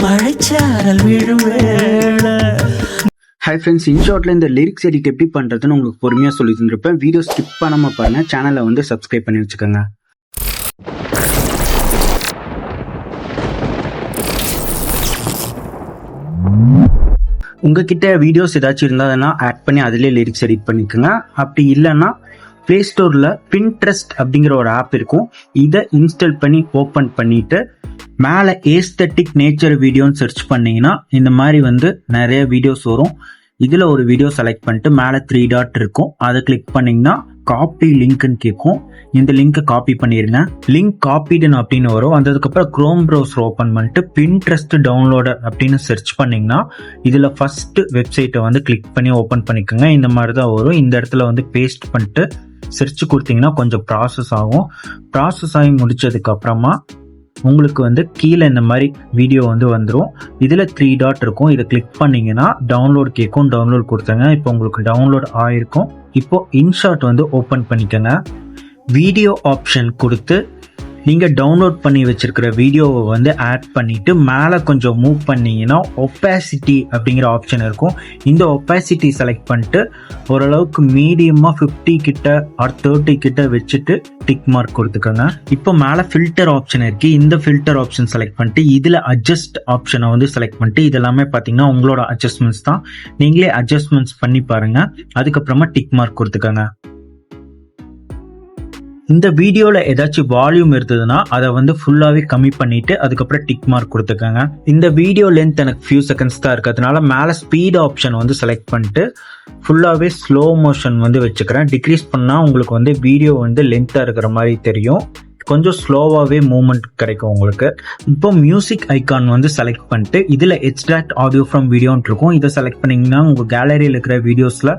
மழைச்சாரல் விழும் வேளை. Hi friends, இன்ஷார்ட்ல இந்த லிரிக்ஸ் எடிட் எப்படி பண்றதுன்னு உங்களுக்கு பொறுமையா சொல்லி தந்திருப்பேன். வீடியோ ஸ்கிப் பண்ணாம பாருங்க, சேனலை வந்து சப்ஸ்கிரைப் பண்ணி வச்சுக்கோங்க. உங்ககிட்ட வீடியோஸ் ஏதாச்சும் இருந்தாதுன்னா ஆட் பண்ணி அதிலே லிரிக்ஸ் எடிட் பண்ணிக்கோங்க. அப்படி இல்லைன்னா பிளே ஸ்டோர்ல பின்ட்ரெஸ்ட் அப்படிங்கிற ஒரு ஆப் இருக்கும். இதை இன்ஸ்டால் பண்ணி ஓப்பன் பண்ணிட்டு மேலே ஏஸ்தட்டிக் நேச்சர் வீடியோன்னு சர்ச் பண்ணீங்கன்னா இந்த மாதிரி வந்து நிறைய வீடியோஸ் வரும். இதுல ஒரு வீடியோ செலக்ட் பண்ணிட்டு மேலே 3 டாட் இருக்கும், அதை கிளிக் பண்ணீங்கன்னா காப்பி லிங்க்னு கேட்கும். இந்த லிங்கை காப்பி பண்ணிருங்க. லிங்க் காப்பிடுன்னு அப்படின்னு வரும். அதுக்கப்புறம் குரோம் ப்ரௌசர் ஓப்பன் பண்ணிட்டு பின்ட்ரெஸ்ட் டவுன்லோடர் அப்படின்னு சர்ச் பண்ணீங்கன்னா இதுல ஃபர்ஸ்ட் வெப்சைட்டை வந்து கிளிக் பண்ணி ஓப்பன் பண்ணிக்கோங்க. இந்த மாதிரி தான் வரும். இந்த இடத்துல வந்து பேஸ்ட் பண்ணிட்டு சர்ச் கொடுத்தீங்கன்னா கொஞ்சம் ப்ராசஸ் ஆகும். ப்ராசஸ் ஆகி முடிச்சதுக்கு அப்புறமா உங்களுக்கு வந்து கீழே இந்த மாதிரி வீடியோ வந்து வந்துடும். இதில் 3 டாட் இருக்கும், இதை கிளிக் பண்ணீங்கன்னா டவுன்லோட் கேட்கும். டவுன்லோட் கொடுத்தாங்க. இப்போ உங்களுக்கு டவுன்லோட் ஆயிருக்கும். இப்போ இன்ஷாட் வந்து ஓப்பன் பண்ணிக்கோங்க. வீடியோ ஆப்ஷன் கொடுத்து நீங்கள் டவுன்லோட் பண்ணி வச்சிருக்கிற வீடியோவை வந்து ஆட் பண்ணிட்டு மேலே கொஞ்சம் மூவ் பண்ணீங்கன்னா ஒப்பாசிட்டி அப்படிங்கிற ஆப்ஷன் இருக்கும். இந்த ஒப்பாசிட்டி செலக்ட் பண்ணிட்டு ஓரளவுக்கு மீடியமாக 50 கிட்ட ஆர் 30 கிட்ட வச்சுட்டு டிக் மார்க் கொடுத்துக்கோங்க. இப்போ மேலே ஃபில்டர் ஆப்ஷன் இருக்கு. இந்த ஃபில்டர் ஆப்ஷன் செலக்ட் பண்ணிட்டு இதில் அட்ஜஸ்ட் ஆப்ஷனை வந்து செலக்ட் பண்ணிட்டு இதெல்லாமே பார்த்தீங்கன்னா உங்களோட அட்ஜஸ்ட்மெண்ட்ஸ் தான். நீங்களே அட்ஜஸ்ட்மெண்ட்ஸ் பண்ணி பாருங்க. அதுக்கப்புறமா டிக் மார்க் கொடுத்துக்கோங்க. இந்த வீடியோல ஏதாச்சும் வால்யூம் இருந்ததுன்னா அதை வந்து ஃபுல்லாவே கம்மி பண்ணிட்டு அதுக்கப்புறம் டிக் மார்க் கொடுத்துக்கோங்க. இந்த வீடியோ லென்த் எனக்கு ஃபியூ செகண்ட்ஸ் தான் இருக்கிறதுனால மேலே ஸ்பீட் ஆப்ஷன் வந்து செலக்ட் பண்ணிட்டு ஃபுல்லாவே ஸ்லோ மோஷன் வந்து வச்சுக்கிறேன். டிக்ரீஸ் பண்ணா உங்களுக்கு வந்து வீடியோ வந்து லென்த்தா இருக்கிற மாதிரி தெரியும். கொஞ்சம் ஸ்லோவாகவே மூவ்மெண்ட் கிடைக்கும் உங்களுக்கு. இப்போ மியூசிக் ஐக்கான் வந்து செலக்ட் பண்ணிட்டு இதில் எக்ஸ்ட்ராக்ட் ஆடியோ ஃப்ரம் வீடியோன்னு இருக்கும். இதை செலக்ட் பண்ணிங்கன்னா உங்கள் கேலரியில் இருக்கிற வீடியோஸில்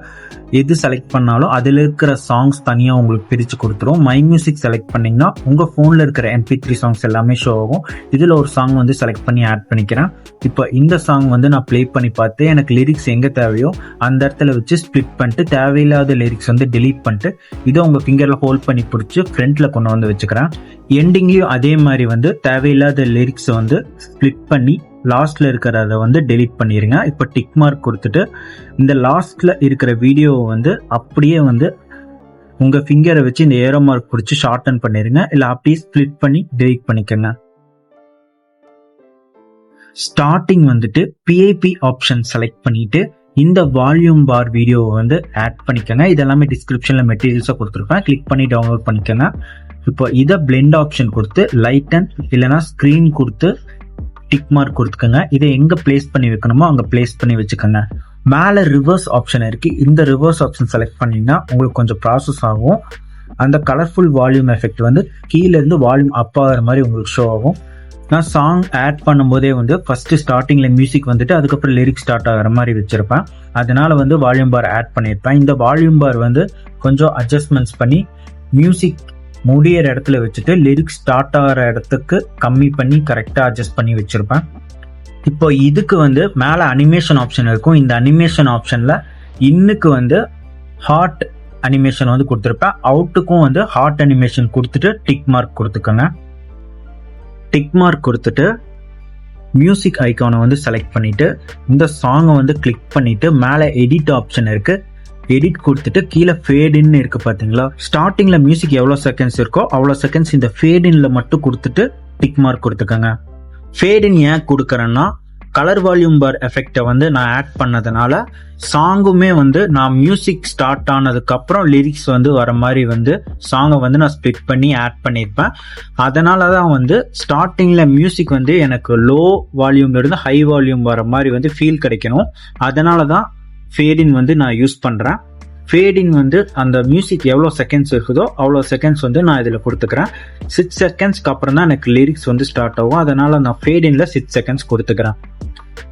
எது செலக்ட் பண்ணாலும் அதில் இருக்கிற சாங்ஸ் தனியாக உங்களுக்கு பிரித்து கொடுத்துரும். மை மியூசிக் செலக்ட் பண்ணிங்கன்னா உங்கள் ஃபோனில் இருக்கிற MP3 சாங்ஸ் எல்லாமே ஷோ ஆகும். இதில் ஒரு சாங் வந்து செலக்ட் பண்ணி ஆட் பண்ணிக்கிறேன். இப்போ இந்த சாங் வந்து நான் ப்ளே பண்ணி பார்த்து எனக்கு லிரிக்ஸ் எங்கே தேவையோ அந்த இடத்துல வச்சு ஸ்ப்ளிட் பண்ணிட்டு தேவையில்லாத லிரிக்ஸ் வந்து டெலீட் பண்ணிட்டு இதை உங்கள் ஃபிங்கரில் ஹோல்ட் பண்ணி பிடிச்சி ஃப்ரண்ட்டில் கொண்டு வந்து வச்சுக்கிறேன். எண்டிங்லேயும் அதே மாதிரி வந்து தேவையில்லாத லிரிக்ஸை வந்து ஸ்ப்ளிட் பண்ணி லாஸ்ட்ல இருக்கிறத வந்து டெலீட் பண்ணிடுங்க. இப்போ டிக் மார்க் கொடுத்துட்டு இந்த லாஸ்ட்ல இருக்கிற வீடியோவை வந்து அப்படியே வந்து உங்க ஃபிங்கரை வச்சு இந்த ஏரோ மார்க் பிடிச்சி ஷார்டன் பண்ணிருங்க. இல்லை அப்படியே ஸ்ப்ளிட் பண்ணி டெலீட் பண்ணிக்கோங்க. ஸ்டார்டிங் வந்துட்டு PIP ஆப்ஷன் செலக்ட் பண்ணிட்டு இந்த வால்யூம் பார் வீடியோவை வந்து ஆட் பண்ணிக்கோங்க. இதெல்லாமே டிஸ்கிரிப்ஷன்ல மெட்டீரியல்ஸா கொடுத்துருப்பேன், கிளிக் பண்ணி டவுன்லோட் பண்ணிக்கோங்க. இப்போ இதை பிளெண்ட் ஆப்ஷன் கொடுத்து லைட்டன் இல்லைன்னா ஸ்கிரீன் கொடுத்து டிக் மார்க் கொடுத்துக்கோங்க. இதை எங்க பிளேஸ் பண்ணி வைக்கணுமோ அங்க பிளேஸ் பண்ணி வச்சுக்கோங்க. மேல ரிவர்ஸ் ஆப்ஷன் இருக்கு. இந்த ரிவர்ஸ் ஆப்ஷன் செலக்ட் பண்ணீங்கன்னா உங்களுக்கு கொஞ்சம் ப்ராசஸ் ஆகும். அந்த கலர்ஃபுல் வால்யூம் எஃபெக்ட் வந்து கீழே இருந்து வால்யூம் அப் ஆகிற மாதிரி உங்களுக்கு ஷோ ஆகும். நான் சாங் ஆட் பண்ணும்போதே வந்து ஃபர்ஸ்ட் ஸ்டார்டிங்ல மியூசிக் வந்துட்டு அதுக்கப்புறம் லிரிக்ஸ் ஸ்டார்ட் ஆகிற மாதிரி வச்சிருப்பேன். அதனால வந்து வால்யூம் பார் ஆட் பண்ணியிருப்பேன். இந்த வால்யூம் பார் வந்து கொஞ்சம் அட்ஜஸ்ட்மெண்ட்ஸ் பண்ணி மியூசிக் முடியிற இடத்துல வச்சுட்டு லிரிக்ஸ் ஸ்டார்ட் ஆகிற இடத்துக்கு கம்மி பண்ணி கரெக்டாக அட்ஜஸ்ட் பண்ணி வச்சிருப்பேன். இப்போ இதுக்கு வந்து மேலே அனிமேஷன் ஆப்ஷன் இருக்கும். இந்த அனிமேஷன் ஆப்ஷன்ல இன்னுக்கு வந்து ஹார்ட் அனிமேஷன் வந்து கொடுத்துருப்பேன். அவுட்டுக்கும் வந்து ஹார்ட் அனிமேஷன் கொடுத்துட்டு டிக் மார்க் கொடுத்துக்கோங்க. டிக் மார்க் கொடுத்துட்டு மியூசிக் ஐக்கானை வந்து செலக்ட் பண்ணிட்டு இந்த சாங்கை வந்து கிளிக் பண்ணிட்டு மேலே எடிட் ஆப்ஷன் இருக்கு. எடிட் கொடுத்துட்டு கீழே ஃபேட் இன் இருக்கு பாத்தீங்களா. ஸ்டார்டிங்ல மியூசிக் எவ்வளவு செகண்ட்ஸ் இருக்கோ அவ்வளவு செகண்ட்ஸ் இந்த ஃபேட் இன்ல மட்டும் கொடுத்துட்டு டிக் மார்க் கொடுத்துக்கோங்க. ஃபேட் இன் ஏன் கொடுக்கறேன்னா கலர் வால்யூம் பார் எஃபெக்டை வந்து நான் ஆட் பண்ணதுனால சாங்குமே வந்து நான் மியூசிக் ஸ்டார்ட் ஆனதுக்கு அப்புறம் லிரிக்ஸ் வந்து வர மாதிரி வந்து சாங்கை வந்து நான் ஸ்ப்ளிட் பண்ணி ஆட் பண்ணியிருப்பேன். அதனால தான் வந்து ஸ்டார்டிங்ல மியூசிக் வந்து எனக்கு லோ வால்யூம்ல இருந்து ஹை வால்யூம் வர மாதிரி வந்து ஃபீல் கிடைக்கணும். அதனால தான் ஃபேடின் வந்து நான் யூஸ் பண்றேன். ஃபேடின் வந்து அந்த மியூசிக் எவ்வளோ செகண்ட்ஸ் இருக்குதோ அவ்வளோ செகண்ட்ஸ் வந்து நான் இதில் கொடுத்துக்கிறேன். 6 செகண்ட்ஸ்க்கு அப்புறம் தான் எனக்கு லிரிக்ஸ் வந்து ஸ்டார்ட் ஆகும். அதனால நான் ஃபேடின்ல 6 செகண்ட்ஸ் கொடுத்துக்கிறேன்.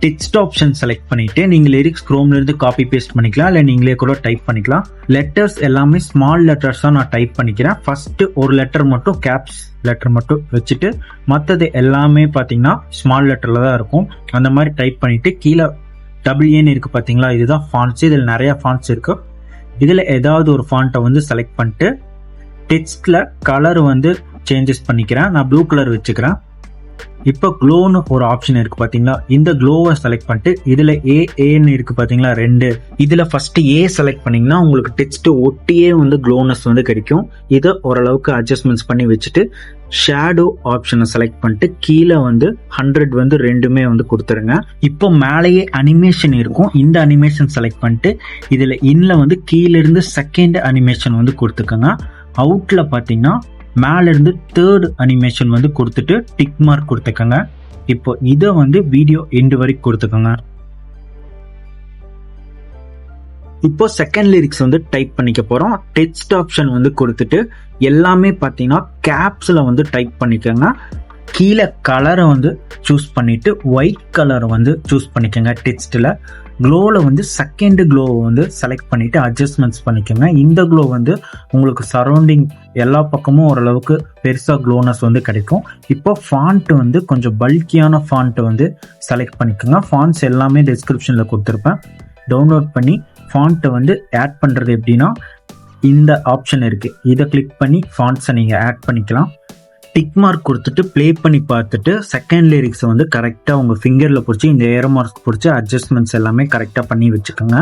டெக்ஸ்ட் ஆப்ஷன் செலக்ட் பண்ணிட்டு நீங்க லிரிக்ஸ் குரோம்ல இருந்து காப்பி பேஸ்ட் பண்ணிக்கலாம், இல்லை நீங்களே கூட டைப் பண்ணிக்கலாம். லெட்டர்ஸ் எல்லாமே ஸ்மால் லெட்டர்ஸ் தான் நான் டைப் பண்ணிக்கிறேன். ஃபர்ஸ்ட் ஒரு லெட்டர் மட்டும் கேப்ஸ் லெட்டர் மட்டும் வச்சுட்டு மற்றது எல்லாமே பார்த்தீங்கன்னா ஸ்மால் லெட்டர்ல தான் இருக்கும். அந்த மாதிரி டைப் பண்ணிட்டு கீழே WN இருக்கு பாத்தீங்களா, இதுதான் ஃபாண்ட்ஸ். இதில் நிறைய ஃபாண்ட்ஸ் இருக்கு. இதுல ஏதாவது ஒரு ஃபாண்ட்டை வந்து செலக்ட் பண்ணிட்டு டெக்ஸ்ட்ல கலர் வந்து சேஞ்சஸ் பண்ணிக்கிறேன். நான் ப்ளூ கலர் வச்சுக்கிறேன். இப்போ க்ளோன்னு ஒரு ஆப்ஷன் இருக்கு பாத்தீங்களா, இந்த க்ளோவை செலக்ட் பண்ணிட்டு இதுல ஏன்னு இருக்கு பாத்தீங்களா 2, இதுல ஃபர்ஸ்ட் ஏ செலக்ட் பண்ணீங்கன்னா உங்களுக்கு டெக்ஸ்ட் ஒட்டியே வந்து க்ளோனஸ் வந்து கிடைக்கும். இதை ஓரளவுக்கு அட்ஜஸ்ட்மெண்ட்ஸ் பண்ணி வச்சுட்டு ஷேடோ ஆப்ஷனை செலக்ட் பண்ணிட்டு கீழே வந்து 100 வந்து ரெண்டுமே வந்து கொடுத்துருங்க. இப்போ மேலேயே அனிமேஷன் இருக்கும், இந்த அனிமேஷன் செலக்ட் பண்ணிட்டு இதுல இன்ல வந்து கீழே இருந்து செகண்ட் அனிமேஷன் வந்து கொடுத்துக்கோங்க. அவுட்ல பாத்தீங்கன்னா மேல இருந்து தேர்ட் அனிமேஷன் வந்து கொடுத்துட்டு டிக் மார்க் கொடுத்துக்கோங்க. இப்போ இதை வந்து வீடியோ எண்டு வரைக்கும் கொடுத்துக்கோங்க. இப்போ செகண்ட் லிரிக்ஸ் வந்து டைப் பண்ணிக்க போறோம். டெக்ஸ்ட் ஆப்ஷன் வந்து கொடுத்துட்டு எல்லாமே பாத்தீங்கன்னா கேப்ஸ்ல வந்து டைப் பண்ணிக்கோங்க. கீழே கலரை வந்து சூஸ் பண்ணிட்டு ஒயிட் கலரை வந்து சூஸ் பண்ணிக்கோங்க. டெக்ஸ்ட்ல க்ளோவில் வந்து செகண்ட் க்ளோவை வந்து செலக்ட் பண்ணிட்டு அட்ஜஸ்ட்மெண்ட்ஸ் பண்ணிக்கோங்க. இந்த க்ளோ வந்து உங்களுக்கு சரௌண்டிங் எல்லா பக்கமும் ஓரளவுக்கு பெருசாக க்ளோனஸ் வந்து கிடைக்கும். இப்போ ஃபாண்ட் வந்து கொஞ்சம் பல்கியான ஃபாண்ட்டை வந்து செலக்ட் பண்ணிக்கோங்க. ஃபாண்ட்ஸ் எல்லாமே டிஸ்கிரிப்ஷனில் கொடுத்துருப்பேன், டவுன்லோட் பண்ணி ஃபாண்ட்டை வந்து ஆட் பண்ணுறது எப்படின்னா இந்த ஆப்ஷன் இருக்குது, இதை கிளிக் பண்ணி ஃபாண்ட்ஸை நீங்கள் ஆட் பண்ணிக்கலாம். டிக் மார்க் கொடுத்துட்டு ப்ளே பண்ணி பார்த்துட்டு செகண்ட் லிரிக்ஸை வந்து கரெக்டாக உங்கள் ஃபிங்கரில் பிடிச்சி இந்த ஏரோ மார்க் பிடிச்சி அட்ஜஸ்ட்மெண்ட்ஸ் எல்லாமே கரெக்டாக பண்ணி வச்சுக்கோங்க.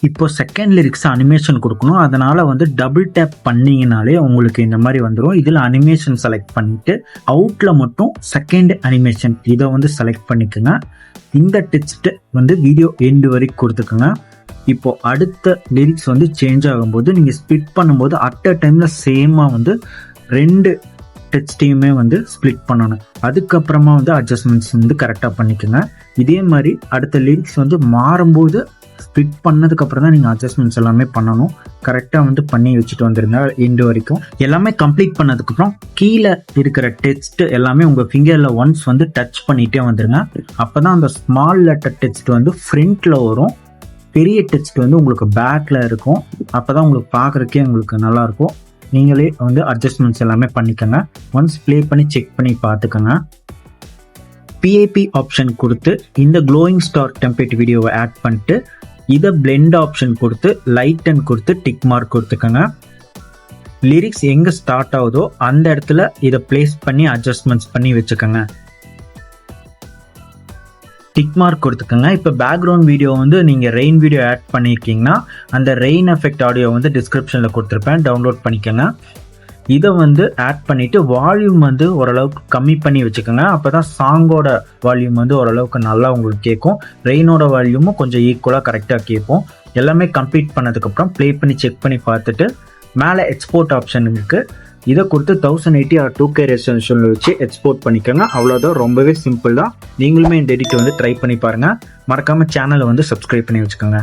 இப்போ செகண்ட் லிரிக்ஸ் அனிமேஷன் கொடுக்கணும், அதனால் வந்து டபுள் டேப் பண்ணிங்கனாலே உங்களுக்கு இந்த மாதிரி வந்துடும். இதில் அனிமேஷன் செலக்ட் பண்ணிவிட்டு அவுட்டில் மட்டும் செகண்ட் அனிமேஷன் இதை வந்து செலக்ட் பண்ணிக்கோங்க. இந்த டெக்ஸ்ட் வந்து வீடியோ எண்டு வரைக்கும் கொடுத்துக்கோங்க. இப்போ அடுத்த லிரிக்ஸ் வந்து சேஞ்ச் ஆகும்போது நீங்கள் ஸ்பிட் பண்ணும்போது அட் அ டைமில் சேமாக வந்து 2 டெக்ஸ்டையுமே வந்து ஸ்ப்ளிட் பண்ணணும். அதுக்கப்புறமா வந்து அட்ஜஸ்ட்மெண்ட்ஸ் வந்து கரெக்டாக பண்ணிக்கோங்க. இதே மாதிரி அடுத்த லிரிக்ஸ் வந்து மாறும்போது ஸ்ப்ளிட் பண்ணதுக்கப்புறம் தான் நீங்கள் அட்ஜஸ்ட்மெண்ட்ஸ் எல்லாமே பண்ணணும். கரெக்டாக வந்து பண்ணி வச்சுட்டு வந்துருங்க எண்டு வரைக்கும். எல்லாமே கம்ப்ளீட் பண்ணதுக்கப்புறம் கீழே இருக்கிற டெக்ஸ்ட் எல்லாமே உங்கள் ஃபிங்கரில் ஒன்ஸ் வந்து டச் பண்ணிகிட்டே வந்துருங்க. அப்போ தான் அந்த ஸ்மால் லெட்டர் டெக்ஸ்ட் வந்து ஃப்ரண்ட்டில் வரும், பெரிய டெக்ஸ்ட் வந்து உங்களுக்கு பேக்கில் இருக்கும். அப்போ தான் உங்களுக்கு பார்க்குறக்கே உங்களுக்கு நல்லாயிருக்கும். நீங்களே வந்து அட்ஜஸ்ட்மெண்ட்ஸ் எல்லாமே பண்ணிக்கோங்க. ஒன்ஸ் ப்ளே பண்ணி செக் பண்ணி பார்த்துக்கோங்க. பிஐபி ஆப்ஷன் கொடுத்து இந்த க்ளோயிங் ஸ்டார் டெம்ப்ளேட் வீடியோவை ஆட் பண்ணிட்டு இதை பிளெண்ட் ஆப்ஷன் கொடுத்து லைட் அண்ட் கொடுத்து டிக் மார்க் கொடுத்துக்கோங்க. லிரிக்ஸ் எங்கே ஸ்டார்ட் ஆகுதோ அந்த இடத்துல இதை பிளேஸ் பண்ணி அட்ஜஸ்ட்மெண்ட்ஸ் பண்ணி வச்சுக்கோங்க. டிக் மார்க் கொடுத்துக்கோங்க. இப்போ பேக்ரவுண்ட் வீடியோ வந்து நீங்கள் ரெயின் வீடியோ ஆட் பண்ணியிருக்கீங்கன்னா அந்த ரெயின் எஃபெக்ட் ஆடியோ வந்து டிஸ்கிரிப்ஷனில் கொடுத்துருப்பேன், டவுன்லோட் பண்ணிக்கோங்க. இதை வந்து ஆட் பண்ணிவிட்டு வால்யூம் வந்து ஓரளவுக்கு கம்மி பண்ணி வச்சுக்கோங்க. அப்போ தான் சாங்கோட வால்யூம் வந்து ஓரளவுக்கு நல்லா உங்களுக்கு கேட்கும். ரெயினோட வால்யூமும் கொஞ்சம் ஈக்குவலாக கரெக்டாக கேட்கும். எல்லாமே கம்ப்ளீட் பண்ணதுக்கப்புறம் ப்ளே பண்ணி செக் பண்ணி பார்த்துட்டு மேலே எக்ஸ்போர்ட் ஆப்ஷன் இருக்குது, இதை கொடுத்து 1080 or 2K ரெசல்யூஷனில் வச்சு எக்ஸ்போர்ட் பண்ணிக்கோங்க. அவ்வளோதான், ரொம்பவே சிம்பிள் தான். நீங்களுமே இந்த எடிட் வந்து ட்ரை பண்ணி பாருங்கள். மறக்காமல் சேனலை வந்து சப்ஸ்கிரைப் பண்ணி வச்சுக்கோங்க.